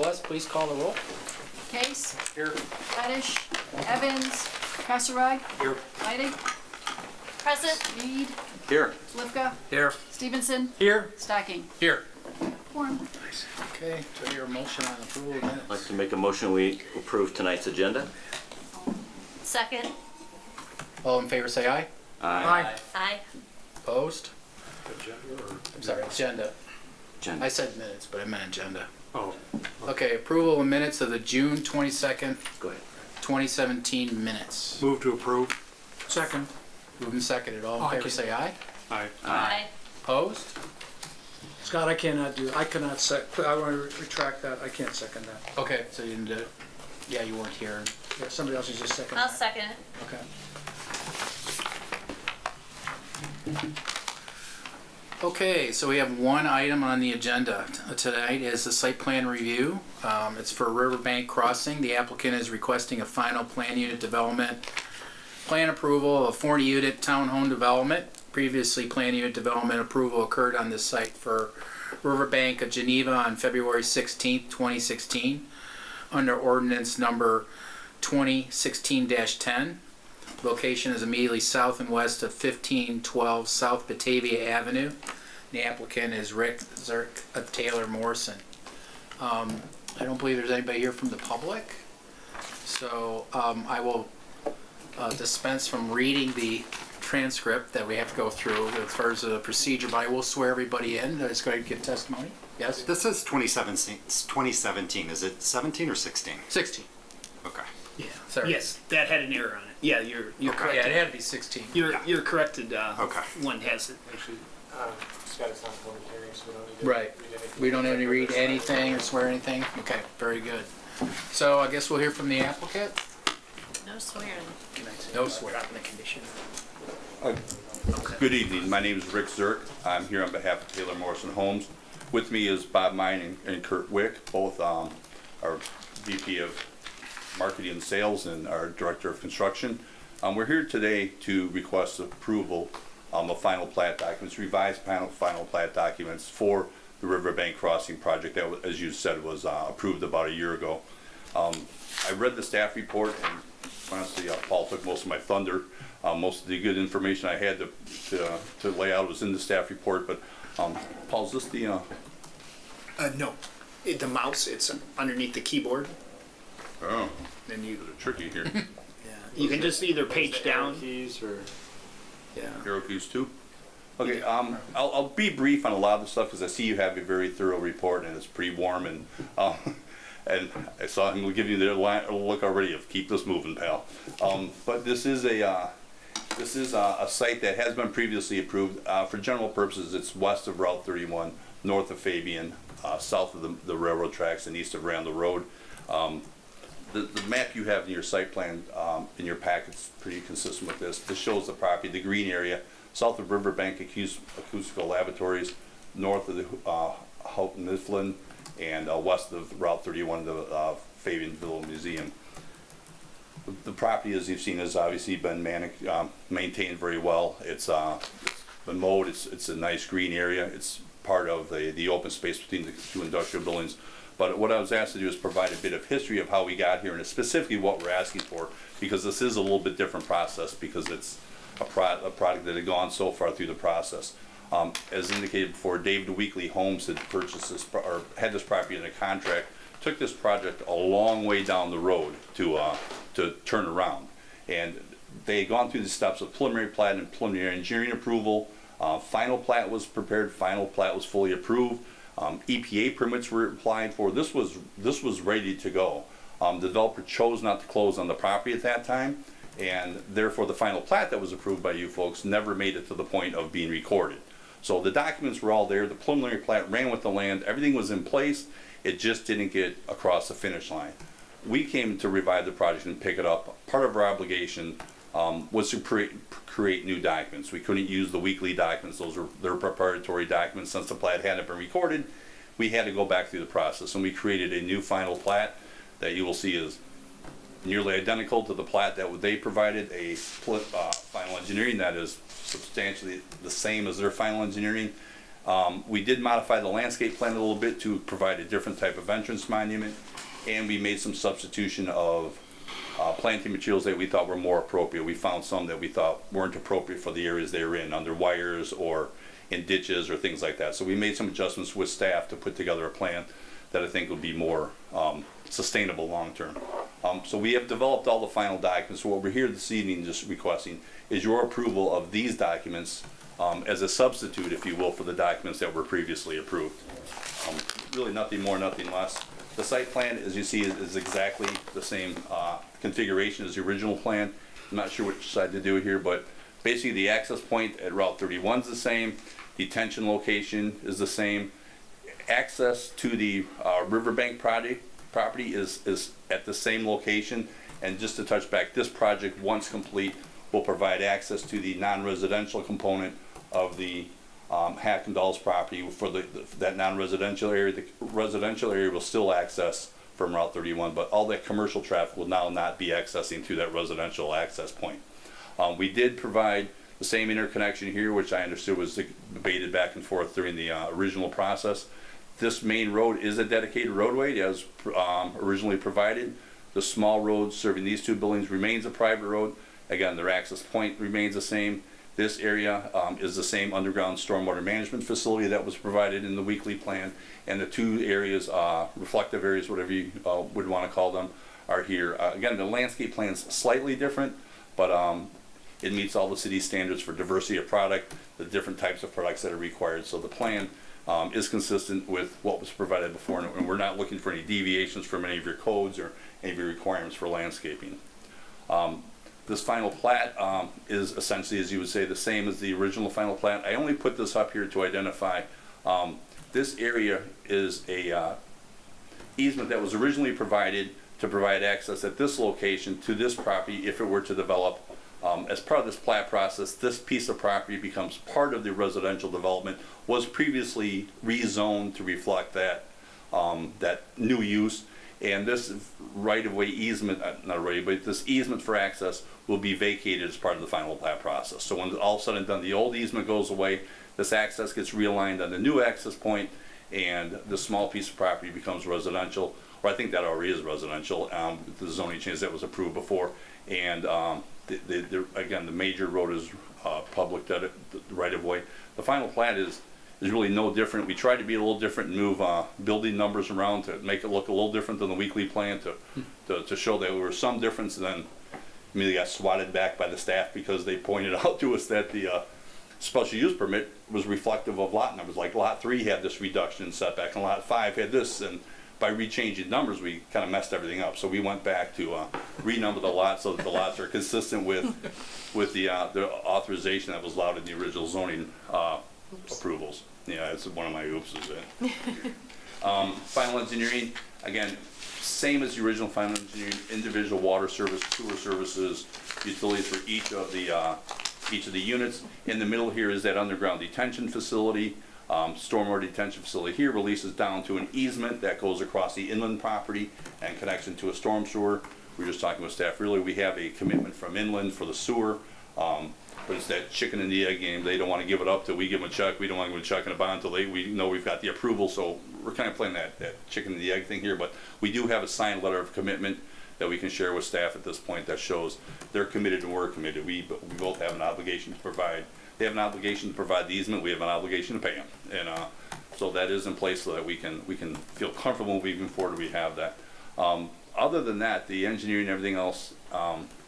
Celeste, please call the roll. Case, Here. Reddish, Evans, Kasserag, Here. Leidig, Present. Reed, Here. Slivka, Here. Stevenson, Here. Stocking. Here. Quorum. Okay, do your motion on approval of minutes? I'd like to make a motion we approve tonight's agenda. Second. All in favor say aye. Aye. Aye. Opposed? I'm sorry, agenda. Agenda. I said minutes, but I meant agenda. Oh, Okay, approval of minutes of the June 22nd, Go ahead. 2017 minutes. move to approve. Second. Moved and seconded. All Oh, in I favor can- say aye. Aye. Aye. Opposed? Scott, I cannot I want to retract that, I can't second that. Okay, so you didn't do it. Yeah, you weren't here. Yeah, somebody else is just second. I'll second it. Okay. Okay, so we have one item on the agenda tonight is the site plan review. It's for Riverbank Crossing. The applicant is requesting a final plan unit development plan approval of 40 unit townhome development. Previously, plan unit development approval occurred on this site for Riverbank of Geneva on February 16th, 2016 under ordinance number 2016-10. Location is immediately south and west of 1512 South Batavia Avenue. The applicant is Rick Zirk of Taylor Morrison. I don't believe there's anybody here from the public, so I will dispense from reading the transcript that we have to go through as far as the procedure, but I will swear everybody in that's going to give testimony. Yes? This is 2017. Is it 17 or 16? 16. Okay. Yeah. Sorry. Yes, that had an error on it. Yeah, you're Okay. correct. Yeah, it had to be 16. You're corrected. Okay. One has it. Actually, Scott, it's not a public hearing, so we don't need to Right. read anything. We don't have to read anything or swear anything? Okay, very good. So I guess we'll hear from the applicant. No swearing. No swear. Drop in the condition. Good evening. My name is Rick Zirk. I'm here on behalf of Taylor Morrison Homes. With me is Bob Mine and Kurt Wick, both our VP of Marketing and Sales and our Director of Construction. We're here today to request approval of final plat documents, revised final plat documents for the Riverbank Crossing project that, as you said, was approved about a year ago. I read the staff report, and honestly, Paul took most of my thunder. Most of the good information I had to lay out was in the staff report, but Paul, is this the... No. The mouse, it's underneath the keyboard. Oh, Then you tricky here. you can just either page down. Keys or... Yeah. Arrow keys too? Okay, I'll be brief on a lot of the stuff because I see you have a very thorough report and it's pretty warm, and I saw him give you the look already of keep this moving, pal. But this is a site that has been previously approved. For general purposes, it's west of Route 31, north of Fabian, south of the railroad tracks, and east of Randall Road. The map you have in your site plan in your packet's pretty consistent with this. This shows the property, the green area, south of Riverbank Acoustical Laboratories, north of the Houghton Mifflin, and west of Route 31, the Fabianville Museum. The property, as you've seen, has obviously been maintained very well. It's been mowed. It's a nice green area. It's part of the open space between the two industrial buildings. But what I was asked to do is provide a bit of history of how we got here and specifically what we're asking for, because this is a little bit different process because it's a product that had gone so far through the process. As indicated before, David Weekly Homes had purchased this or had this property in a contract, took this project a long way down the road to turn around, and they had gone through the steps of preliminary plat and preliminary engineering approval. Final plat was prepared. Final plat was fully approved. EPA permits were applied for. This was ready to go. The developer chose not to close on the property at that time, and therefore the final plat that was approved by you folks never made it to the point of being recorded. So the documents were all there. The preliminary plat ran with the land. Everything was in place. It just didn't get across the finish line. We came to revive the project and pick it up. Part of our obligation was to create new documents. We couldn't use the weekly documents. Those were their proprietary documents. Since the plat hadn't been recorded, we had to go back through the process, and we created a new final plat that you will see is nearly identical to the plat that they provided, a final engineering that is substantially the same as their final engineering. We did modify the landscape plan a little bit to provide a different type of entrance monument, and we made some substitution of planting materials that we thought were more appropriate. We found some that we thought weren't appropriate for the areas they were in, under wires or in ditches or things like that. So we made some adjustments with staff to put together a plan that I think would be more sustainable long term. So we have developed all the final documents. So what we're here this evening just requesting is your approval of these documents as a substitute, if you will, for the documents that were previously approved. Really nothing more, nothing less. The site plan, as you see, is exactly the same configuration as the original plan. I'm not sure which side to do here, but basically the access point at Route 31 is the same. Detention location is the same. Access to the Riverbank property is at the same location. And just to touch back, this project, once complete, will provide access to the non-residential component of the Hack and Dolls property for that non-residential area. The residential area will still access from Route 31, but all that commercial traffic will now not be accessing through that residential access point. We did provide the same interconnection here, which I understood was debated back and forth during the original process. This main road is a dedicated roadway as originally provided. The small road serving these two buildings remains a private road. Again, their access point remains the same. This area is the same underground stormwater management facility that was provided in the weekly plan, and the two areas, reflective areas, whatever you would want to call them, are here. Again, the landscape plan's slightly different, but it meets all the city standards for diversity of product, the different types of products that are required. So the plan is consistent with what was provided before, and we're not looking for any deviations from any of your codes or any of your requirements for landscaping. This final plat is essentially, as you would say, the same as the original final plat. I only put this up here to identify this area is a easement that was originally provided to provide access at this location to this property if it were to develop. As part of this plat process, this piece of property becomes part of the residential development, was previously rezoned to reflect that, that new use. And this right-of-way easement, not right, but this easement for access will be vacated as part of the final plat process. So when all said and done, the old easement goes away, this access gets realigned on the new access point, and the small piece of property becomes residential, or I think that already is residential, the zoning change that was approved before. And again, the major road is public right-of-way. The final plat is really no different. We tried to be a little different and move building numbers around to make it look a little different than the weekly plan to show that there was some difference, and then immediately got swatted back by the staff because they pointed out to us that the special use permit was reflective of lot numbers. Like lot 3 had this reduction in setback and lot 5 had this, and by rechanging numbers we kind of messed everything up. So we went back to renumber the lots so that the lots are consistent with the authorization that was allowed in the original zoning approvals. Yeah, it's one of my oopses. Final engineering, again, same as the original final engineering, individual water service, sewer services, utilities for each of the units. In the middle here is that underground detention facility. Stormwater detention facility here releases down to an easement that goes across the inland property and connects into a storm sewer. We were just talking with staff earlier, we have a commitment from inland for the sewer. But it's that chicken and the egg game. They don't want to give it up till we give them a check. We don't want to give them a check and a bond until we know we've got the approval. So we're kind of playing that chicken and the egg thing here. But we do have a signed letter of commitment that we can share with staff at this point that shows they're committed and we're committed. We both have an obligation to provide. They have an obligation to provide the easement. We have an obligation to pay them. And so that is in place so that we can feel comfortable moving forward. We have that. Other than that, the engineering and everything else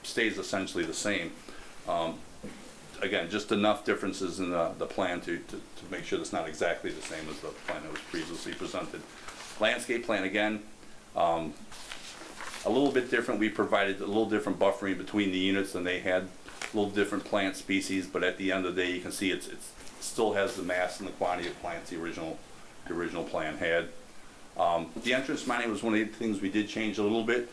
stays essentially the same. Again, just enough differences in the plan to make sure that's not exactly the same as the plan that was previously presented. Landscape plan, again, a little bit different. We provided a little different buffering between the units than they had, a little different plant species, but at the end of the day, you can see it still has the mass and the quantity of plants the original plan had. The entrance monument was one of the things we did change a little bit.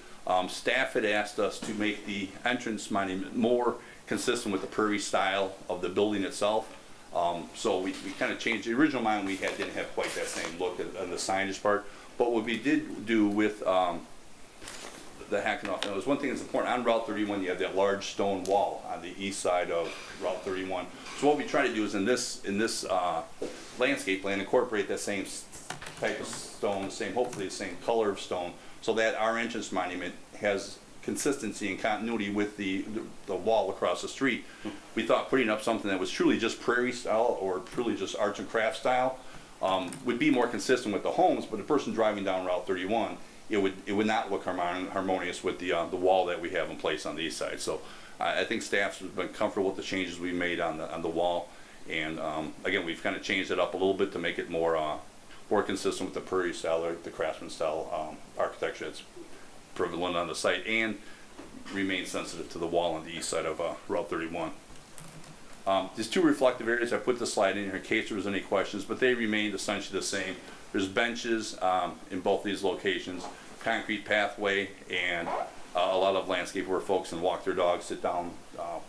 Staff had asked us to make the entrance monument more consistent with the prairie style of the building itself. So we kind of changed. The original monument we had didn't have quite that same look on the signage part. But what we did do with the hacking off. Now, there's one thing that's important. On Route 31, you have that large stone wall on the east side of Route 31. So what we try to do is in this landscape plan, incorporate that same type of stone, hopefully the same color of stone, so that our entrance monument has consistency and continuity with the wall across the street. We thought putting up something that was truly just prairie style or truly just arts and crafts style would be more consistent with the homes, but a person driving down Route 31, it would not look harmonious with the wall that we have in place on the east side. So I think staff's been comfortable with the changes we made on the wall, and again, we've kind of changed it up a little bit to make it more consistent with the prairie style or the craftsman style architecture that's prevalent on the site, and remain sensitive to the wall on the east side of Route 31. There's two reflective areas. I put the slide in here in case there was any questions, but they remained essentially the same. There's benches in both these locations, concrete pathway, and a lot of landscape where folks can walk their dogs, sit down,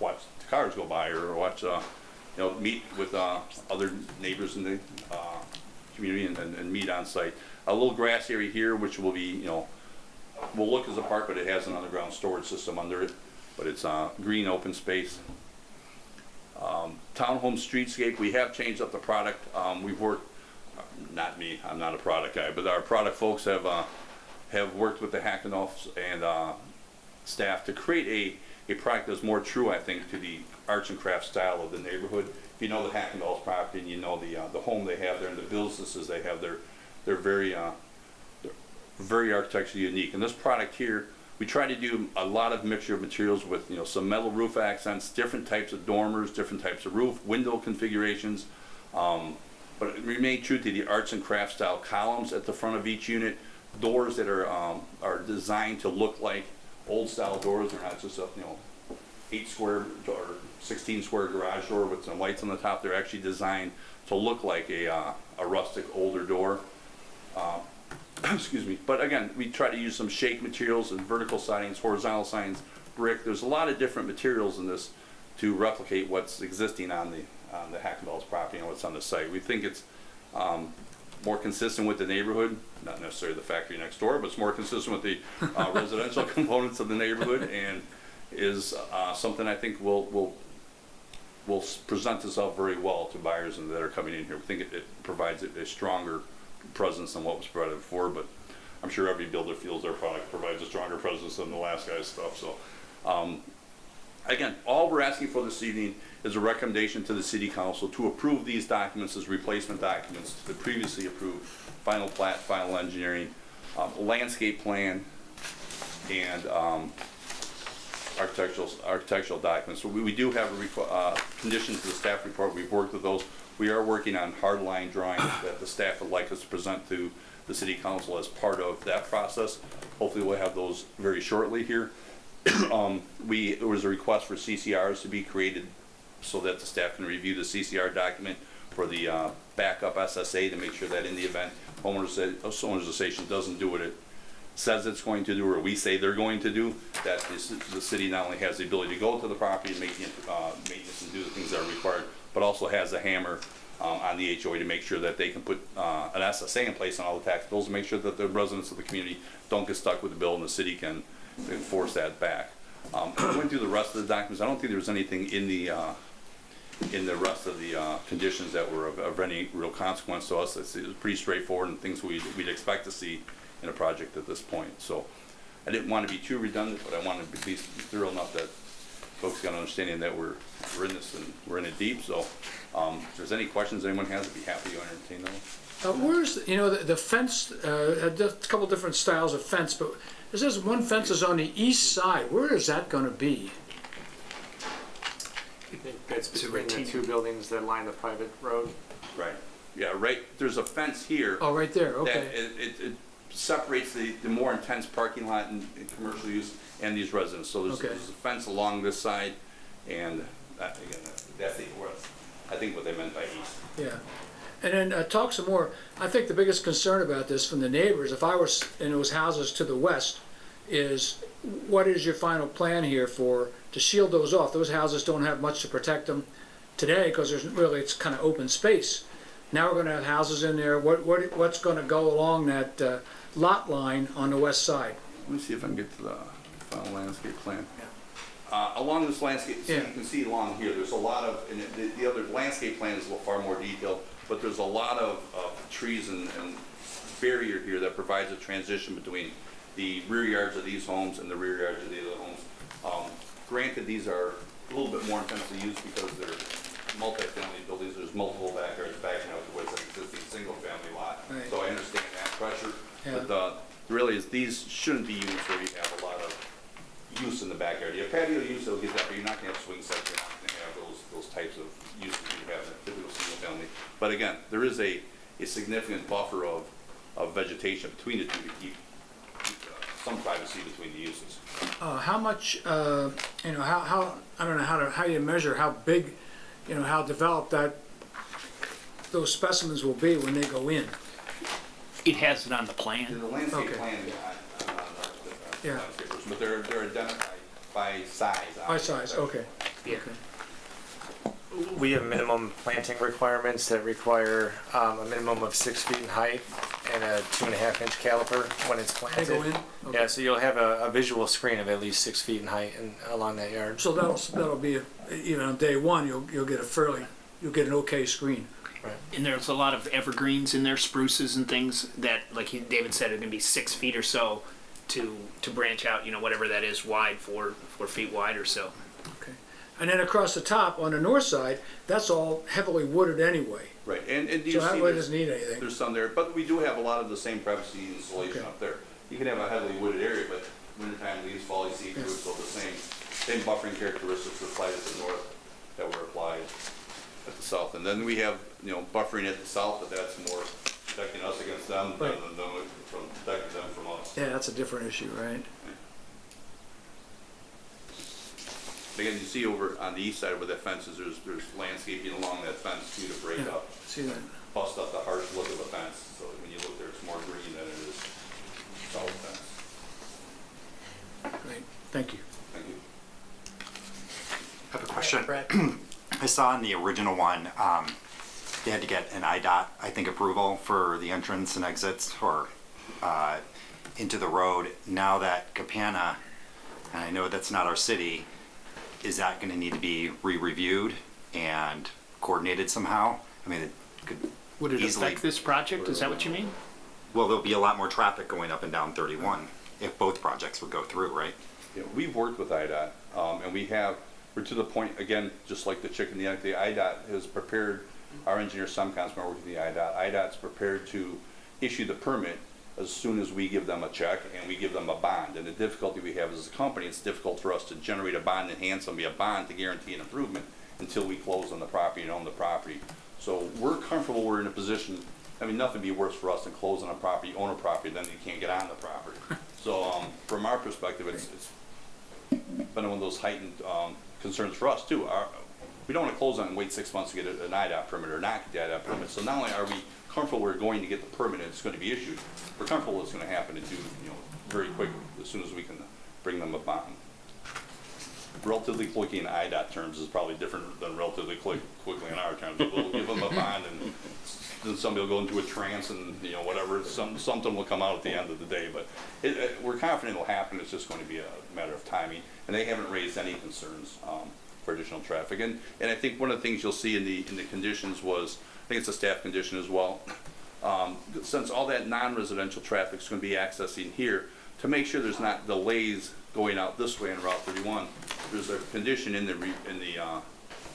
watch the cars go by, or watch, meet with other neighbors in the community and meet on site. A little grass area here, which will be, will look as a park, but it has an underground storage system under it. But it's green open space. Townhome streetscape, we have changed up the product. We've worked, not me, I'm not a product guy, but our product folks have worked with the Hackenoffs and staff to create a product that's more true, I think, to the arts and crafts style of the neighborhood. If you know the Hackenoffs property and you know the home they have there and the businesses they have, they're very architecturally unique. And this product here, we try to do a lot of mixture of materials with some metal roof accents, different types of dormers, different types of roof, window configurations, but it remained true to the arts and crafts style columns at the front of each unit, doors that are designed to look like old style doors. They're not just a 8 square or 16 square garage door with some lights on the top. They're actually designed to look like a rustic older door. Excuse me. But again, we try to use some shake materials and vertical sidings, horizontal sidings, brick. There's a lot of different materials in this to replicate what's existing on the Hackendall's property and what's on the site. We think it's more consistent with the neighborhood, not necessarily the factory next door, but it's more consistent with the residential components of the neighborhood, and is something I think will present itself very well to buyers that are coming in here. We think it provides a stronger presence than what was provided before, but I'm sure every builder feels their product provides a stronger presence than the last guy's stuff. So again, all we're asking for this evening is a recommendation to the City Council to approve these documents as replacement documents to the previously approved final plat, final engineering, landscape plan, and architectural documents. So we do have a condition to the staff report. We've worked with those. We are working on hard line drawings that the staff would like us to present to the City Council as part of that process. Hopefully we'll have those very shortly here. There was a request for CCRs to be created so that the staff can review the CCR document for the backup SSA to make sure that in the event homeowners association doesn't do what it says it's going to do, or we say they're going to do, that the city not only has the ability to go to the property and make maintenance and do the things that are required, but also has a hammer on the HOA to make sure that they can put an SSA in place on all the tax bills to make sure that the residents of the community don't get stuck with the bill and the city can enforce that back. Going through the rest of the documents, I don't think there was anything in the rest of the conditions that were of any real consequence to us. It was pretty straightforward and things we'd expect to see in a project at this point. So I didn't want to be too redundant, but I wanted to be thorough enough that folks got an understanding that we're in this and we're in it deep. So if there's any questions anyone has, I'd be happy to entertain them. Where's, the fence, a couple different styles of fence, but it says one fence is on the east side. Where is that going to be? I think that's between the two buildings that line the private road. Right. Yeah, right. There's a fence here. Oh, right there, okay. That it separates the more intense parking lot and commercial use and these residents. So there's a fence along this side, and that's I think what they meant by east. Yeah. And then talk some more. I think the biggest concern about this from the neighbors, if I was in those houses to the west, is what is your final plan here to shield those off? Those houses don't have much to protect them today because it's kind of open space. Now we're going to have houses in there. What's going to go along that lot line on the west side? Let me see if I can get to the final landscape plan. Along this landscape, so Yeah. you can see along here, there's a lot of, and the other landscape plan is a little far more detailed, but there's a lot of trees and barrier here that provides a transition between the rear yards of these homes and the rear yards of the other homes. Granted, these are a little bit more intensely used because they're multi-family buildings, there's multiple backyards backing out to what's an existing single-family lot. Right. So I understand that pressure, Yeah. but really is these shouldn't be used where you have a lot of use in the backyard. You have patio use, they'll get that, but you're not gonna have swing sets, you're not gonna have those types of uses you have in a typical single-family. But again, there is a significant buffer of vegetation between the two to keep some privacy between the uses. How much, you know, how, I don't know how you measure how big, you know, how developed those specimens will be when they go in. It has it on the In plan. the landscape Okay. plan, I'm not Yeah. an landscape person, but they're identified by size. By size, okay. Yeah. We have minimum planting requirements that require a minimum of 6 feet in height and a 2.5-inch caliper when it's They planted. go in? Okay. Yeah, so you'll have a visual screen of at least 6 feet in height and along that yard. So that'll be, even on day one, you'll get you'll get an okay screen. And there's a lot of evergreens in there, spruces and things that, like David said, are gonna be 6 feet or so to branch out, you know, whatever that is wide, 4 feet wide or so. Okay. And then across the top, on the north side, that's all heavily wooded anyway. Right, and you So see that way it there's, doesn't need anything. there's some there, but we do have a lot of the same privacy insulation Okay. up there. You can have a heavily wooded area, but wintertime leaves fall, you see through, so the same buffering characteristics apply at the north that were applied at the south. And then we have, you know, buffering at the south, but that's more protecting us against them Right. than from protecting them from us. Yeah, that's a different issue, right? Again, you see over on the east side where that fence is, there's landscaping along that fence too to break Yeah. up, See that? bust up the harsh look of the fence. So when you look there, it's more green than it is solid fence. Great, thank you. Thank you. I have a question. Brett. I saw in the original one, they had to get an IDOT, I think, approval for the entrance and exits or into the road. Now that Capana, and I know that's not our city, is that gonna need to be re-reviewed and coordinated somehow? I mean, it could Would it easily, affect this project? Is that what you mean? well, there'll be a lot more traffic going up and down 31 if both projects would go through, right? Yeah, we've worked with IDOT, and we're to the point, again, just like the chicken, the egg, the IDOT has prepared, our engineer, Sumcon's been working with the IDOT. IDOT's prepared to issue the permit as soon as we give them a check and we give them a bond. And the difficulty we have as a company, it's difficult for us to generate a bond and hand somebody a bond to guarantee an improvement until we close on the property and own the property. So we're comfortable we're in a position, I mean, nothing would be worse for us than close on a property, own a property, then you can't get on the property. So from our perspective, it's been one of those heightened concerns for us too. We don't want to close on it and wait 6 months to get an IDOT permit or not get the IDOT permit. So not only are we comfortable we're going to get the permit and it's going to be issued, we're comfortable it's going to happen and do, you know, very quickly as soon as we can bring them a bond. Relatively quickly in IDOT terms is probably different than relatively quickly in our terms. We'll give them a bond and then somebody will go into a trance and, you know, whatever, something will come out at the end of the day. But we're confident it'll happen. It's just going to be a matter of timing. And they haven't raised any concerns for additional traffic. And I think one of the things you'll see in the conditions was, I think it's a staff condition as well, since all that non-residential traffic is going to be accessing here, to make sure there's not delays going out this way on Route 31, there's a condition in the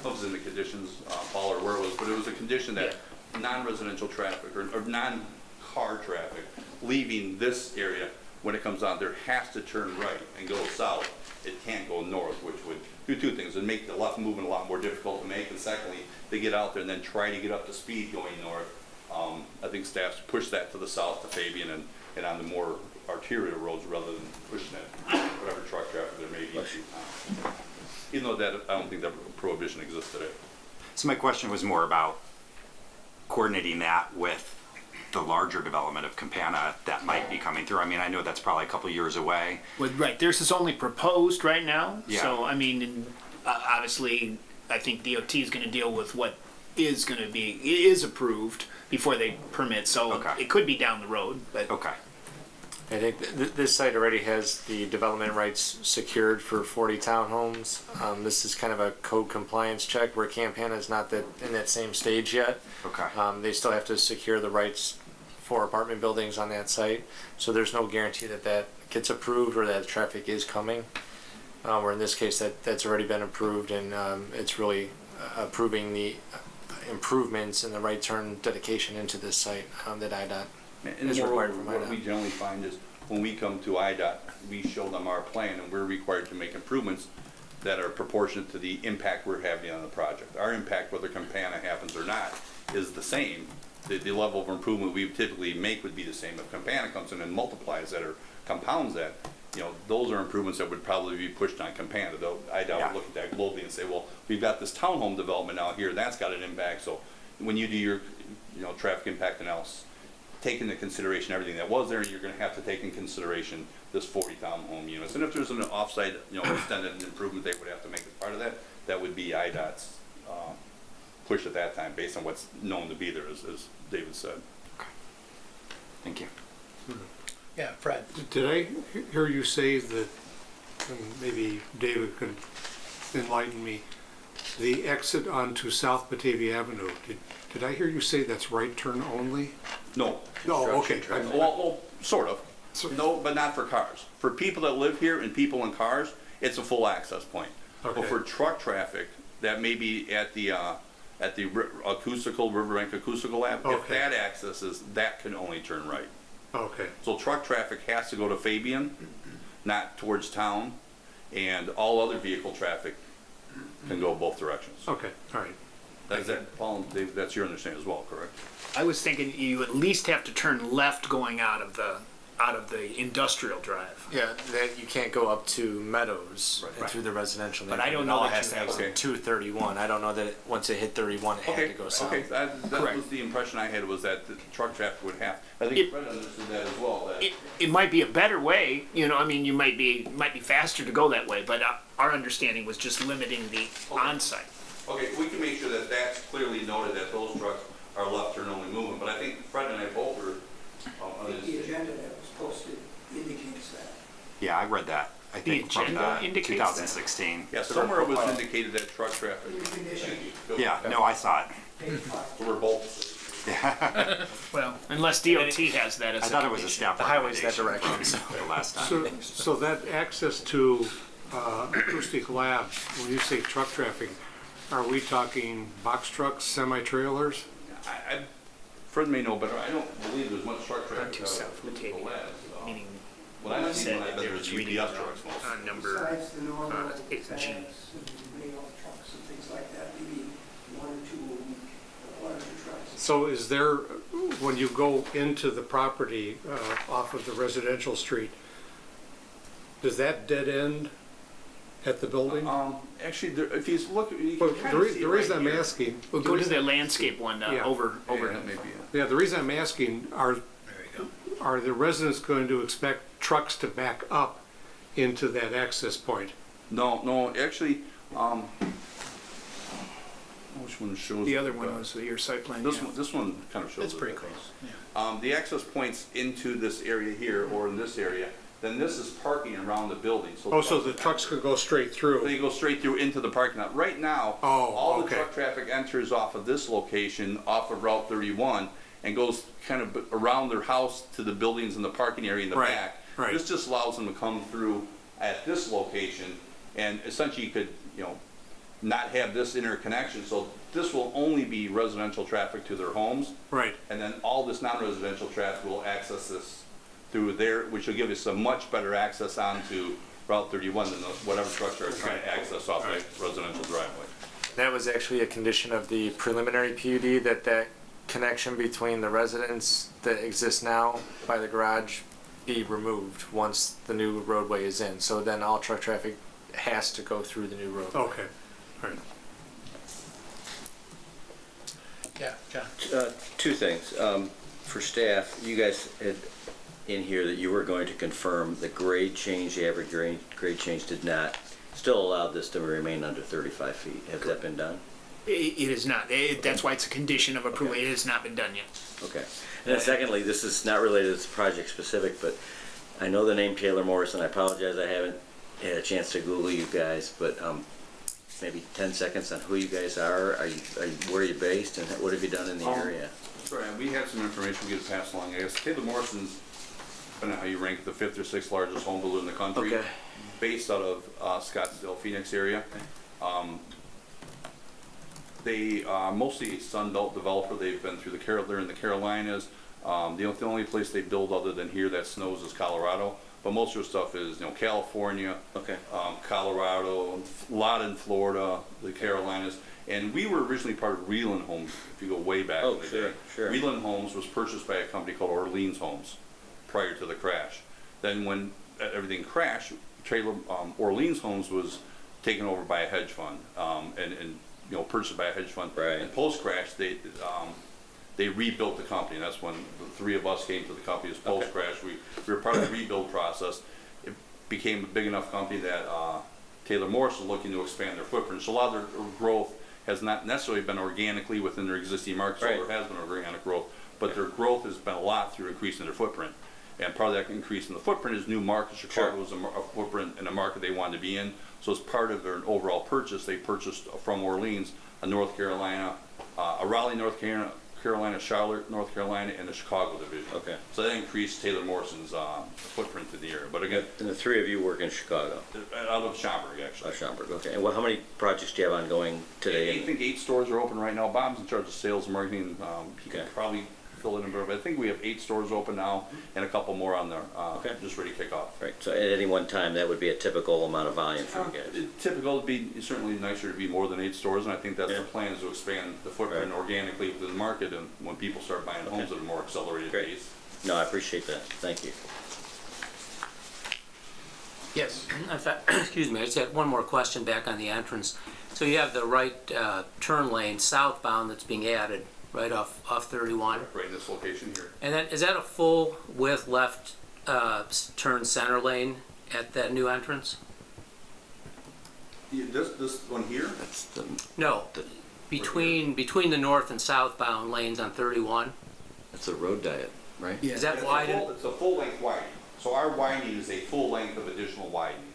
what was in the conditions, Paul, or where it was, but it was a condition that non-residential traffic or non-car traffic leaving this area, when it comes out, there has to turn right and go south. It can't go north, which would do two things: and make the left movement a lot more difficult to make, and secondly, they get out there and then try to get up to speed going north. I think staff's push that to the south to Fabian and on the more arterial roads rather than pushing that whatever truck traffic there may be. Even though that, I don't think that prohibition exists today. So my question was more about coordinating that with the larger development of Campana that might be coming through. I mean, I know that's probably a couple years away. Well, right, theirs is only proposed right now. Yeah. So, I mean, obviously, I think DOT is gonna deal with what is approved before they permit, so Okay. it could be down the road, but. Okay. I think this site already has the development rights secured for 40 townhomes. This is kind of a code compliance check where Campana is not in that same stage yet. Okay. They still have to secure the rights for apartment buildings on that site. So there's no guarantee that gets approved or that traffic is coming. Where in this case that's already been approved, and it's really approving the improvements and the right turn dedication into this site that IDOT And is moreover, required from what we IDOT. generally find is when we come to IDOT, we show them our plan and we're required to make improvements that are proportionate to the impact we're having on the project. Our impact, whether Campana happens or not, is the same. The level of improvement we typically make would be the same. If Campana comes in and multiplies that or compounds that, those are improvements that would probably be pushed on Campana, though IDOT would look at that globally and say, well, we've got this townhome development out here, that's got an impact, so when you do your, traffic impact analysis, take into consideration everything that was there, and you're gonna have to take in consideration this 40 townhome units. And if there's an offsite, extended improvement they would have to make as part of that, that would be IDOT's push at that time, based on what's known to be there, as David said. Thank you. Yeah, Fred. Did I hear you say that, and maybe David could enlighten me, the exit onto South Batavia Avenue, did I hear you say that's right turn only? No. No, okay. Well, sort of. No, but not for cars. For people that live here and people in cars, it's a full access point. Okay. But for truck traffic, that may be at the Riverbank acoustical app, if Okay. that accesses, that can only turn right. Okay, So truck traffic has to go to Fabian, not towards town, and all other vehicle traffic can go both directions. okay, all right. That's that, Paul, Dave, that's your understanding as well, correct? I was thinking you at least have to turn left going out of the industrial drive. Yeah, that you can't go up to Meadows and Right. through the residential. But I don't neighborhood. know All that has you to have- exit Okay. 231. I don't know that once it hit 31, it had to go south. Okay, that Correct. was the impression I had, was that the truck traffic would have, I It- think Fred understood that as well, that. It might be a better way, you might be faster to go that way, but our understanding was just limiting the on-site. Okay, we can make sure that that's clearly noted, that those trucks are left turn only movement, but I think Fred and I both were, on The this. agenda that was posted indicates that. Yeah, I read that. I think from agenda indicates that. 2016. Yeah, somewhere it was indicated that truck traffic. In the condition, Yeah, no, I saw it. page 5. So we're both. Well, unless DOT has that as I a thought it was a condition. staff The highway's that recommendation direction, so. the last time. So that access to Acoustic Lab, when you say truck traffic, are we talking box trucks, semi-trailers? Fred may know, but I don't believe there's much truck traffic. Too south out of Batavia. the labs. Meaning, What I've seen, said when I've that been there there's was reading UPS trucks mostly. on number, Besides the normal it's bags G. and mail trucks and things like that, maybe 1 or 2 a week, larger trucks. So is there, when you go into the property off of the residential street, does that dead end at the building? Actually, if you look, you Well, can kind of see the reason right I'm here. asking. we'll go to the landscape one, Yeah. over. Yeah, maybe, yeah. Yeah, the reason I'm asking, are the residents going to expect trucks to back up into that access point? No, actually, which one shows? The other one was your site plan. This yeah. one, this one kind of shows. It's it. pretty close, yeah. The access points into this area here, or in this area, then this is parking around the building, so. Oh, so the trucks could go straight through? They go straight through into the parking lot. Right now, Oh, all the okay. truck traffic enters off of this location, off of Route 31, and goes kind of around their house to the buildings in the parking area in the Right, back. right. This just allows them to come through at this location, and essentially you could, not have this interconnection, so this will only be residential traffic to their homes, Right, and then all this non-residential traffic will access this through there, which will give us a much better access onto Route 31 than whatever trucks are trying to access off the residential driveway. That was actually a condition of the preliminary PUD, that connection between the residents that exists now by the garage be removed once the new roadway is in. So then all truck traffic has to go through the new roadway. okay, all right. Yeah, John. Two things. For staff, you guys had in here that you were going to confirm the grade change, the average grade change did not, still allowed this to remain under 35 feet. Has that been done? It is not. That's why it's a condition of approval. It has not been done yet. Okay. And then secondly, this is not related to this project specific, but I know the name Taylor Morrison. I apologize, I haven't had a chance to Google you guys, but maybe 10 seconds on who you guys are. Where are you based, and what have you done in the area? Sorry, we have some information we get passed along. I guess Taylor Morrison's, I don't know how you rank, the 5th or 6th largest home builder in the country. Okay. Based out of Scottsdale, Phoenix area. They are mostly a Sun Belt developer. They've been through they're in the Carolinas. The only place they build other than here that snows is Colorado. But most of their stuff is, California, Okay. Colorado, a lot in Florida, the Carolinas. And we were originally part of Reland Homes, if you go way back in the day. Sure. Reland Homes was purchased by a company called Orleans Homes prior to the crash. Then when everything crashed, Orleans Homes was taken over by a hedge fund, and purchased by a hedge fund. Right. And post-crash, they rebuilt the company. And that's when the 3 of us came to the company. It was post-crash. We were part of the rebuild process. It became a big enough company that Taylor Morrison was looking to expand their footprint. So a lot of their growth has not necessarily been organically within their existing market. Right. So there has been organic growth, but their growth has been a lot through increasing their footprint. And part of that increase in the footprint is new markets. Chicago was a footprint in a market they wanted to be in. So as part of their overall purchase, they purchased from Orleans a North Carolina, a Raleigh, North Carolina, Charlotte, North Carolina, and the Chicago division. Okay. So that increased Taylor Morrison's footprint in the area. But again, And the 3 of you work in Chicago? out of Schaumburg, actually. Schaumburg, okay. And how many projects do you have ongoing today? I think 8 stores are open right now. Bob's in charge of sales and marketing. He can Okay. probably fill it in, but I think we have 8 stores open now and a couple more on there, just ready to kick off. Right, so at any one time, that would be a typical amount of volume for you guys? Typical would be certainly nicer to be more than 8 stores, and I think that's Yeah. the plan, is to expand the footprint Right. organically within the market, and when people start buying homes at a more accelerated Great. pace. No, I appreciate that, thank you. Yes. In fact, excuse me, I just had one more question back on the entrance. So you have the right turn lane southbound that's being added right off 31. Right in this location here. And then is that a full width left turn center lane at that new entrance? This one here? That's the, No, between the north and southbound lanes on 31. that's a road diet, right? Is that wide? It's a full length widening. So our widening is a full length of additional widening.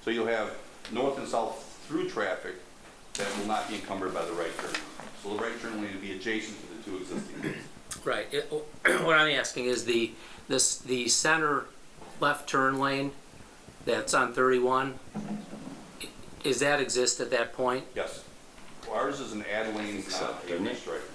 So you'll have north and south through traffic that will not be encumbered by the right turn. So the right turn lane will be adjacent to the 2 existing lanes. Right. What I'm asking is the center left turn lane that's on 31. Is that exist at that point? Yes. Well, ours is an add lane, not a Doesn't it? restrict.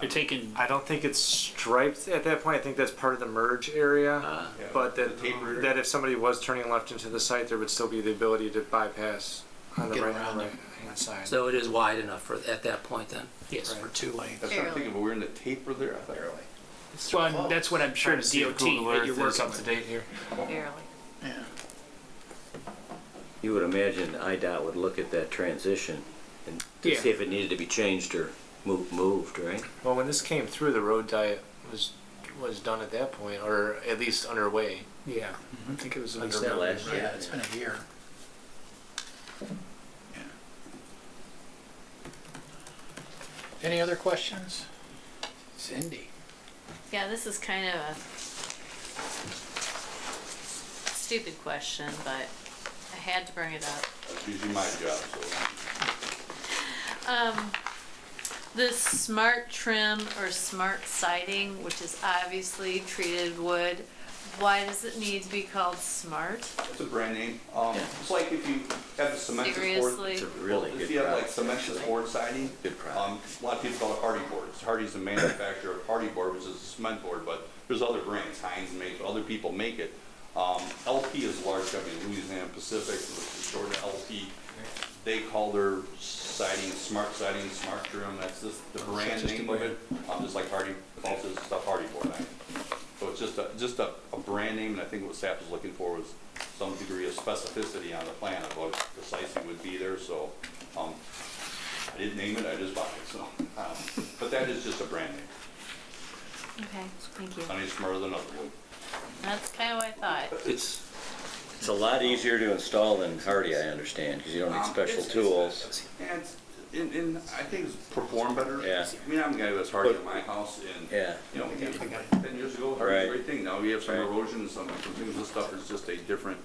You're taking, I don't think it's striped at that point. I think that's part of the merge area. Yeah, But the taper area. that if somebody was turning left into the site, there would still be the ability to bypass on the Get right around hand side. So it is wide enough at that point then? yes. For 2 lanes. That's what I'm thinking, but we're in the taper there. I thought. Well, that's what I'm sure the DOT that you're working up to with. date here. Barely. Yeah. You would imagine IDOT would look at that transition and to Yeah. see if it needed to be changed or moved, right? Well, when this came through, the road diet was done at that point, or at least underway. Yeah, I think it was Like that last year. Yeah, it's been a year. Yeah. Any other questions? Cindy? Yeah, this is kind of a stupid question, but I had to bring it up. That's usually my job, so. The smart trim or smart siding, which is obviously treated wood, why does it need to be called smart? It's a brand name. It's like if you have the cemented board. Seriously? It's a really If good you have like product. cemented board siding, Good product. a lot of people call it hardy boards. Hardy's the manufacturer of hardy board, which is a cement board, but there's other brands. Heinz makes it, other people make it. LP is a large company, Louisiana Pacific, which is short of LP. They call their siding smart trim. That's just the brand name of it. Just like Hardy, calls his stuff Hardy board. So it's just a brand name, and I think what staff was looking for was some degree of specificity on the plan of what precisely would be there. So I didn't name it, I just bought it. So, but that is just a brand name. Okay, thank you. Honey's smarter than other wood. That's kind of what I thought. It's a lot easier to install than Hardy, I understand, because you don't need special tools. And I think it's performed better. Yeah. I mean, I'm a guy that's hard in my house, and Yeah. you know, 10 years ago, hard was a Right. great thing. Now we have some Right. erosion and some things and stuff. It's just a different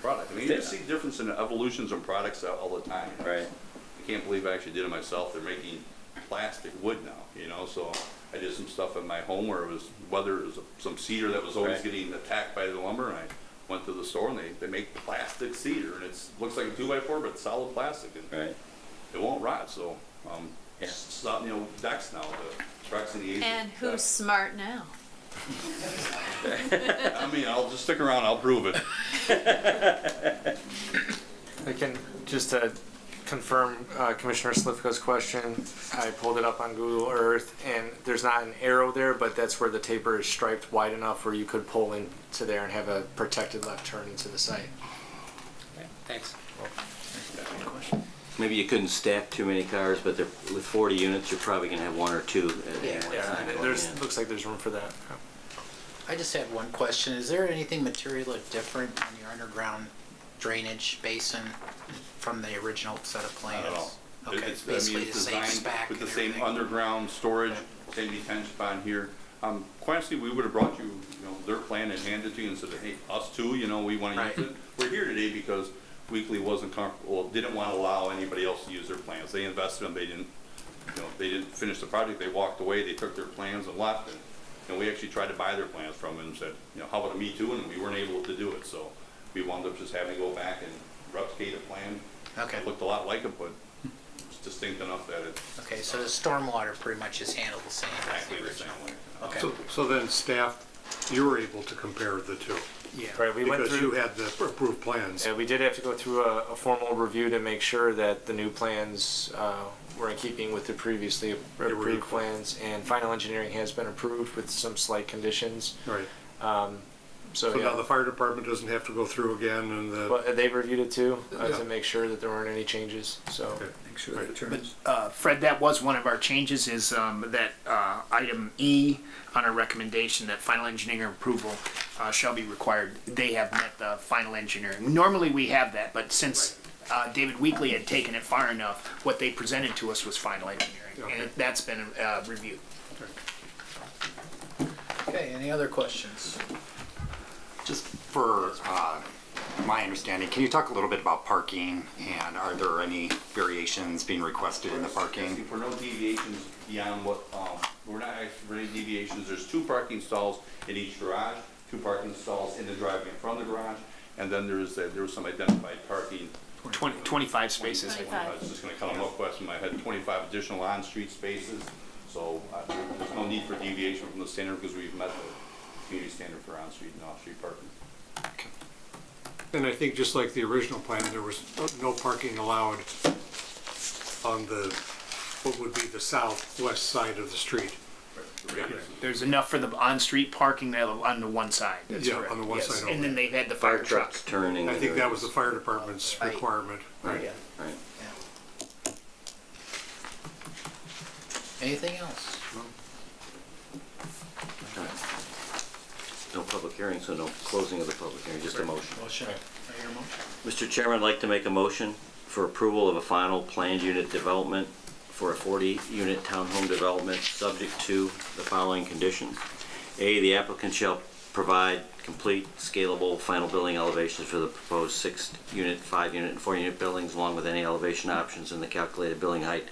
product. I mean, you see difference in evolutions in products all the time. You know? Right. I can't believe I actually did it myself. They're making plastic wood now, you know, so I did some stuff in my home where it was, whether it was some cedar that was always Right. getting attacked by the lumber, and I went to the store and they make plastic cedar, and looks like a 2x4, but it's solid plastic, and Right. it won't rot, so, Yeah. stop, you know, decks now, the trucks and the A's. And who's smart now? I mean, I'll just stick around, I'll prove it. I can just confirm Commissioner Slifka's question. I pulled it up on Google Earth, and there's not an arrow there, but that's where the taper is striped wide enough where you could pull into there and have a protected left turn into the site. Thanks. Maybe you couldn't stack too many cars, but with 40 units, you're probably gonna have one or two at any one Yeah, time going there's in. looks like there's room for that. I just had one question. Is there anything materially different on your underground drainage basin from the original set of plans? Not at all. Okay, It's, basically the same designed spec with the and same everything. underground storage, same detention pond here. Quite honestly, we would have brought you, their plan and handed it to you and said, hey, us too, we want to Right. use it. We're here today because Weekly wasn't comfortable, didn't want to allow anybody else to use their plans. They invested in them, they didn't finish the project, they walked away, they took their plans and left. And we actually tried to buy their plans from them and said, how about a me too? And we weren't able to do it, so we wound up just having to go back and replicate a plan. Okay. It looked a lot like it, but it's distinct enough that it's Okay, so the stormwater pretty much is handled the same as exactly the the same original. way. Okay. So then staff, you were able to compare the two? Yeah. Right, we went Because through. you had the approved plans. Yeah, we did have to go through a formal review to make sure that the new plans were in keeping with the previously approved equal. plans, and final engineering has been approved with some slight conditions. Right. So So now yeah, the fire department doesn't have to go through again and the, but they've reviewed it too Yeah. to make sure that there weren't any changes. So okay. Make sure that it turns. Fred, that was one of our changes is that item E on our recommendation that final engineering approval shall be required. They have met the final engineering. Normally we have that, but since David Weekly had taken it far enough, what they presented to us was final engineering. Okay. And that's been reviewed. Okay, any other questions? Just for my understanding, can you talk a little bit about parking, and are there any variations being requested in the parking? Asking for no deviations beyond what, we're not asking for any deviations. There's 2 parking stalls in each garage, 2 parking stalls in the driveway in front of the garage, and then there was some identified parking. 25 spaces. 25. I was just gonna come up with in my head, 25 additional on-street spaces. So there's no need for deviation from the standard because we've met the community standard for on-street and off-street parking. And I think just like the original plan, there was no parking allowed on the, what would be the southwest side of the street. There's enough for the on-street parking there on the one side. That's Yeah, correct. on the one Yes. side only. And then they've had the Fire fire truck. trucks turning. I think and that was the fire department's Right. requirement. Right, Yeah. right. Anything else? No public hearing, so no closing of the public hearing, just a motion. Motion. I hear a motion. Mr. Chairman, I'd like to make a motion for approval of a final planned unit development for a 40-unit townhome development, subject to the following conditions. A, the applicant shall provide complete, scalable, final building elevations for the proposed 6-unit, 5-unit, and 4-unit buildings, along with any elevation options and the calculated building height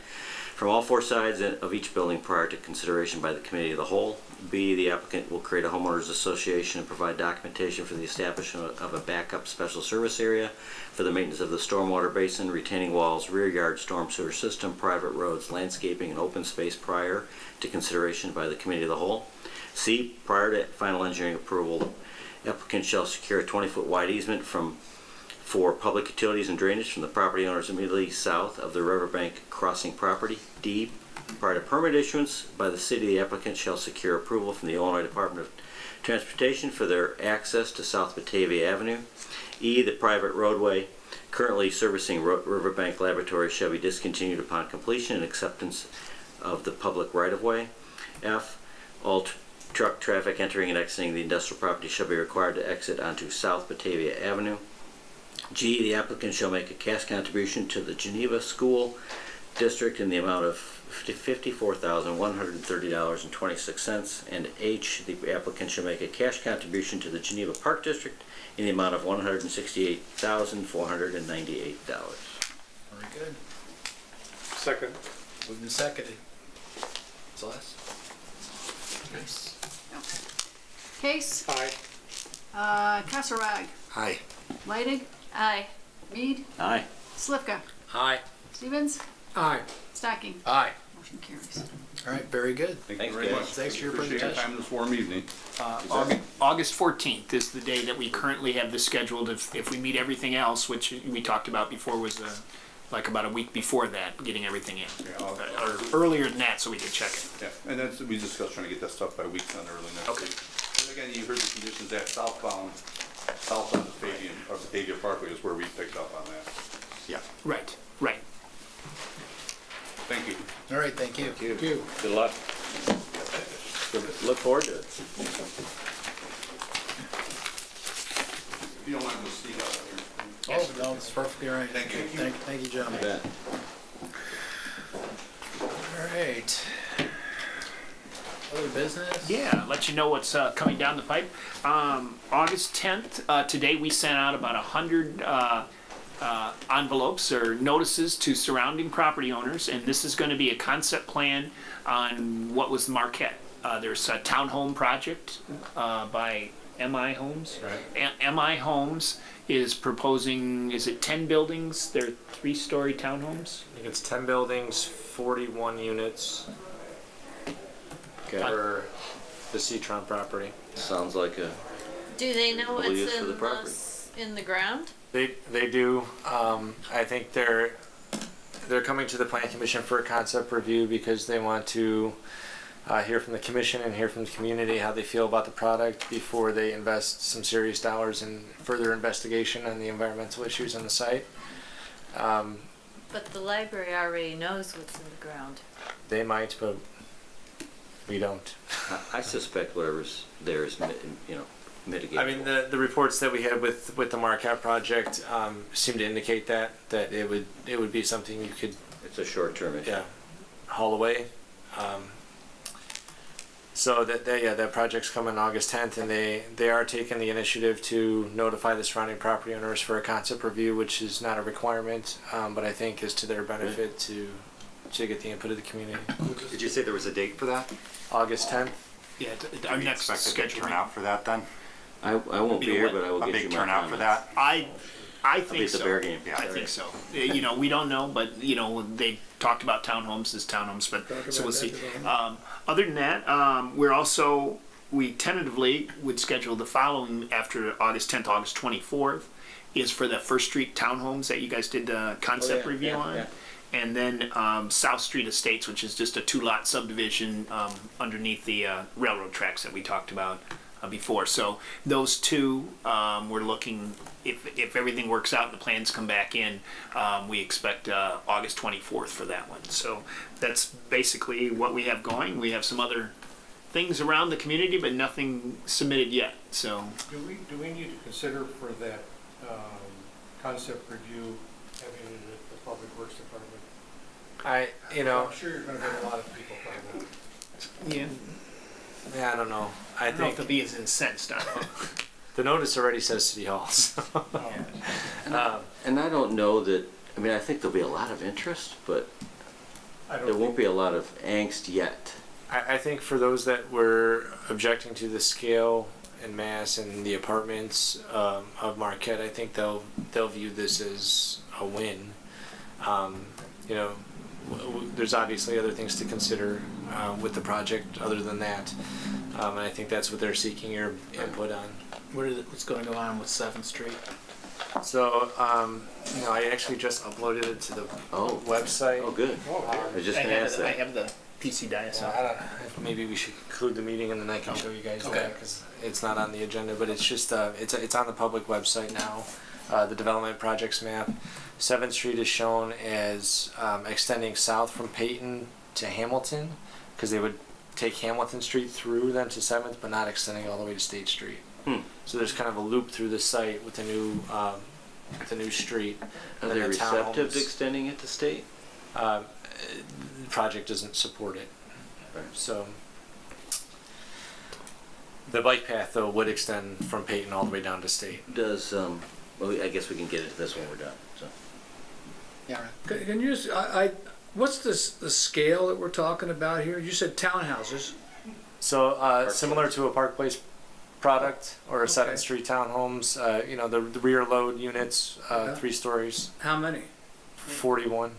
from all 4 sides of each building prior to consideration by the committee of the whole. B, the applicant will create a homeowners association and provide documentation for the establishment of a backup special service area for the maintenance of the stormwater basin, retaining walls, rear yard storm sewer system, private roads, landscaping, and open space prior to consideration by the committee of the whole. C, prior to final engineering approval, applicant shall secure a 20-foot wide easement for public utilities and drainage from the property owners immediately south of the Riverbank crossing property. D, prior to permit issuance by the city, the applicant shall secure approval from the Illinois Department of Transportation for their access to South Batavia Avenue. E, the private roadway currently servicing Riverbank Laboratory shall be discontinued upon completion and acceptance of the public right-of-way. F, all truck traffic entering and exiting the industrial property shall be required to exit onto South Batavia Avenue. G, the applicant shall make a cash contribution to the Geneva School District in the amount of $54,130.26, and H, the applicant shall make a cash contribution to the Geneva Park District in the amount of $168,498. Very good. Second. Moved and seconded. Celeste? Case, Aye. Kasserag, Aye. Leidig, Aye. Mead, Aye. Slivka, Aye. Stevens, Aye. Stocking. Aye. Motion carries. All right, very good. Thank Thanks, you very guys. much. Thanks for your Appreciate your presentation. time this warm evening. August 14th is the day that we currently have this scheduled. If we meet everything else, which we talked about before, was like about a week before that, getting everything in. Yeah, Or earlier than that, so we could check it. Yeah, and that's, we discussed trying to get that stuff by weeks on early next Okay. week. And again, you heard the conditions that south on Batavia Parkway is where we picked up on that. Yeah. Right, right. Thank you. All right, thank you. Thank you. Good luck. Look forward to it. If you don't mind, we'll sneak out here. Oh, no, it's perfectly all right. Thank you. Thank you, gentlemen. Bet. All right. Other business? Yeah, let you know what's coming down the pipe. August 10th, today we sent out about 100 envelopes or notices to surrounding property owners, and this is going to be a concept plan on what was Marquette. There's a townhome project by MI Homes. Right. MI Homes is proposing, is it 10 buildings? They're 3-story townhomes? I think it's 10 buildings, 41 units Okay. for the Citron property. Sounds like a, Do they know Couple what's use for the in property. in the ground? They do. I think they're coming to the Plan Commission for a concept review because they want to hear from the commission and hear from the community how they feel about the product before they invest some serious dollars in further investigation on the environmental issues on the site. But the library already knows what's in the ground. They might, but we don't. I suspect whatever's there is, mitigated. I mean, the reports that we had with the Marquette project seem to indicate that it would be something you could It's a short-term issue. haul away. So that project's coming August 10th, and they are taking the initiative to notify the surrounding property owners for a concept review, which is not a requirement, but I think is to their benefit to get the input of the community. Did you say there was a date for that? August 10th. Yeah, Do our we next expect a big scheduled turnout for that then? I won't be here, but I will A get you big my turnout for comments. that? I I'll be think at the so. Bear game. Yeah. I think so. We don't know, but they talked about townhomes as townhomes, but so we'll see. Other than that, we tentatively would schedule the following after August 10th, August 24th, is for the First Street townhomes that you guys did the concept yeah, review yeah, on. yeah. And then South Street Estates, which is just a 2-lot subdivision underneath the railroad tracks that we talked about before. So those two, we're looking, if everything works out and the plans come back in, we expect August 24th for that one. So that's basically what we have going. We have some other things around the community, but nothing submitted yet. So Do we need to consider for that concept review having it at the Public Works Department? I'm sure you're gonna get a lot of people from that. yeah, I don't know. I I don't know if think they'll be as incensed on it. the notice already says City Hall. So. And I don't know that, I think there'll be a lot of interest, but there won't be a lot of angst yet. I think for those that were objecting to the scale and mass and the apartments of Marquette, I think they'll view this as a win. There's obviously other things to consider with the project other than that, and I think that's what they're seeking your input on. What's going to go on with 7th Street? So, I actually just uploaded it to the website. Oh, good. I was just gonna ask I that. have the PC dias. So I don't know, maybe we should conclude the meeting and then I can show you guys that because it's not on the agenda, but it's just it's on the public website now. The development projects map. 7th Street is shown as extending south from Peyton to Hamilton because they would take Hamilton Street through then to 7th, but not extending all the way to State Street. So there's kind of a loop through the site with the new street. Are and they then the receptive to townhomes. extending it to state? the project doesn't support it. Right. So the bike path though would extend from Peyton all the way down to State. Does, well, I guess we can get into this when we're done, so. Yeah. Can you just, what's the scale that we're talking about here? You said townhouses. So similar to a Park Place product or a 7th Okay. Street townhomes, you know, the rear load units, Yeah. 3 stories, How many? 41.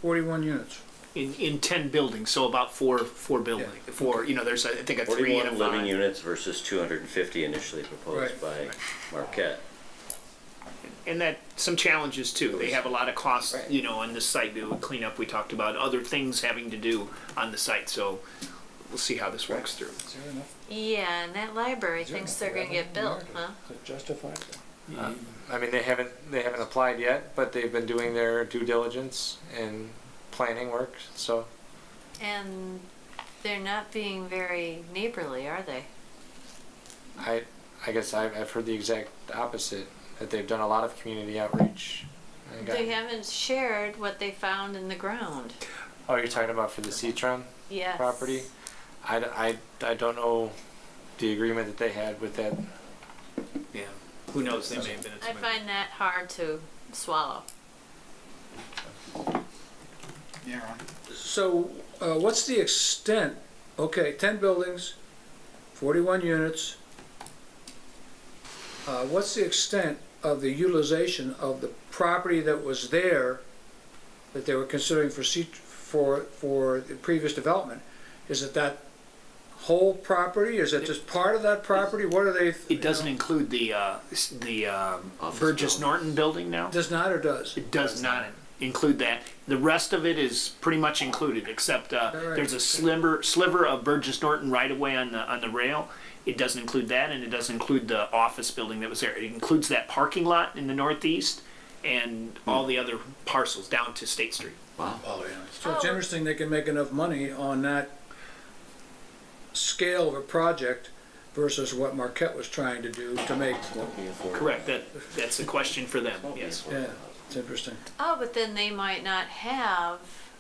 41 units. In 10 buildings, so about four buildings. You know, there's, I think, a 3 and a 41 5. living units versus 250 initially proposed Right. by Marquette. And that, some challenges too. They have a lot of costs, Right. you know, on the site, cleanup, we talked about, other things having to do on the site, so we'll see how this works through. Is there enough? Yeah, and that library thinks they're gonna get built, huh? To justify it? I mean, they haven't applied yet, but they've been doing their due diligence and planning work. So And they're not being very neighborly, are they? I guess I've heard the exact opposite, that they've done a lot of community outreach. And They haven't shared what they found in the ground. Oh, you're talking about for the Citron Yes. property? I don't know the agreement that they had with that. Yeah. Who knows, they may have been at I some. find that hard to swallow. Yeah, Ron. So, what's the extent, okay, 10 buildings, 41 units. What's the extent of the utilization of the property that was there that they were considering for the previous development? Is it that whole property? Is it just part of that property? What are they? It doesn't include the Burgess building. Norton building now? Does not or does? It does not include that. The rest of it is pretty much included, except right? there's a sliver of Burgess Norton right away on the rail. It doesn't include that, and it doesn't include the office building that was there. It includes that parking lot in the northeast and all the other parcels down to State Street. Wow. Oh, yeah. So it's interesting they can make enough money on that scale of a project versus what Marquette was trying to do to make, Correct. That's a question for them. Yes. yeah, it's interesting. Oh, but then they might not have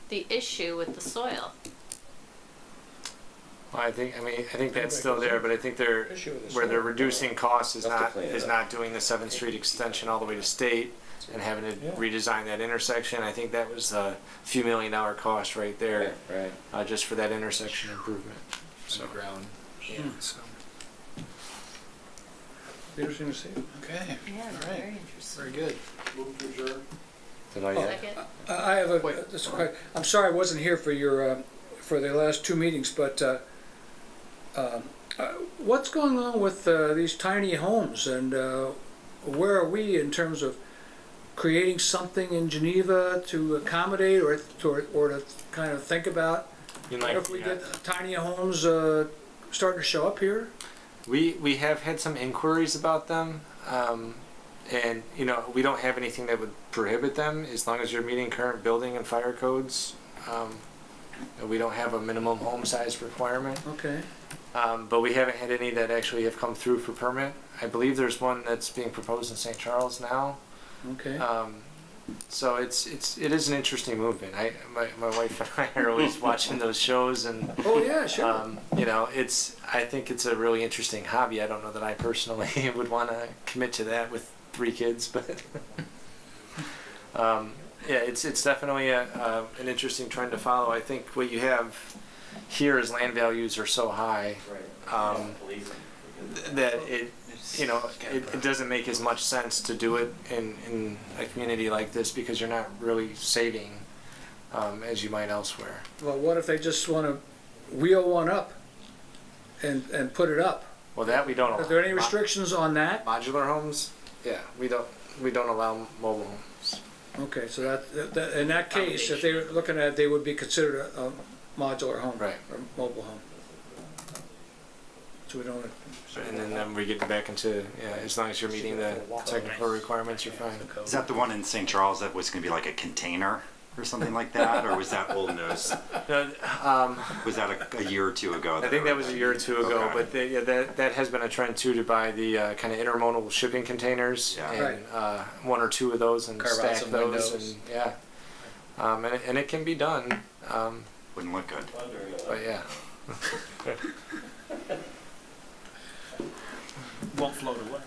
the issue with the soil. Well, I think that's still there, but I think where they're reducing costs is Just to clean it up. not doing the 7th Street extension all the way to State and having to redesign that intersection. I think that was a few $1 million cost right there, Right. just for that intersection improvement. So Underground. Yeah. So. Interesting to see. Okay. Yeah, All right. very interesting. Very good. Move to adjourn. did I? Second. I have just a question. I'm sorry I wasn't here for your, for the last 2 meetings, but what's going on with these tiny homes, and where are we in terms of creating something in Geneva to accommodate or to kind of think about? You What like- if we get tiny homes starting to show up here? We have had some inquiries about them, and you know, we don't have anything that would prohibit them as long as you're meeting current building and fire codes. We don't have a minimum home size requirement, Okay. but we haven't had any that actually have come through for permit. I believe there's one that's being proposed in St. Charles now. Okay. So it is an interesting movement. My wife and I are always watching those shows, and Oh, yeah, sure. you know, I think it's a really interesting hobby. I don't know that I personally would want to commit to that with 3 kids, but yeah, it's definitely an interesting trend to follow. I think what you have here is land values are so high that it doesn't make as much sense to do it in a community like this, because you're not really saving as you might elsewhere. Well, what if they just want to wheel one up and put it up? Well, that we don't allow. Are there any restrictions on that? Modular homes? Yeah, we don't allow mobile homes. Okay, so that in that case, if they were looking at it, they would be considered a modular home. Right. Or mobile home. So we don't. And then we get back into, as long as you're meeting the technical requirements, you're fine. Is that the one in St. Charles that was going to be like a container or something like that? Or was that old news? Was that a year or 2 ago? I think that was a year or 2 ago, Okay. but that has been a trend too, to buy the kind of intermodal shipping containers, Yeah. and 1 or 2 of those and Carve out stack some those, windows. and and it can be done. Wouldn't look good. But yeah. Won't float away.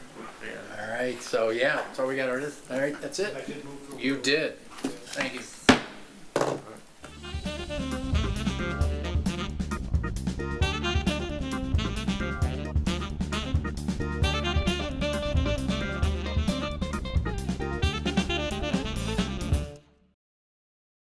Yeah. All right, so yeah, so we got our, all right, that's it. You did. Thank you.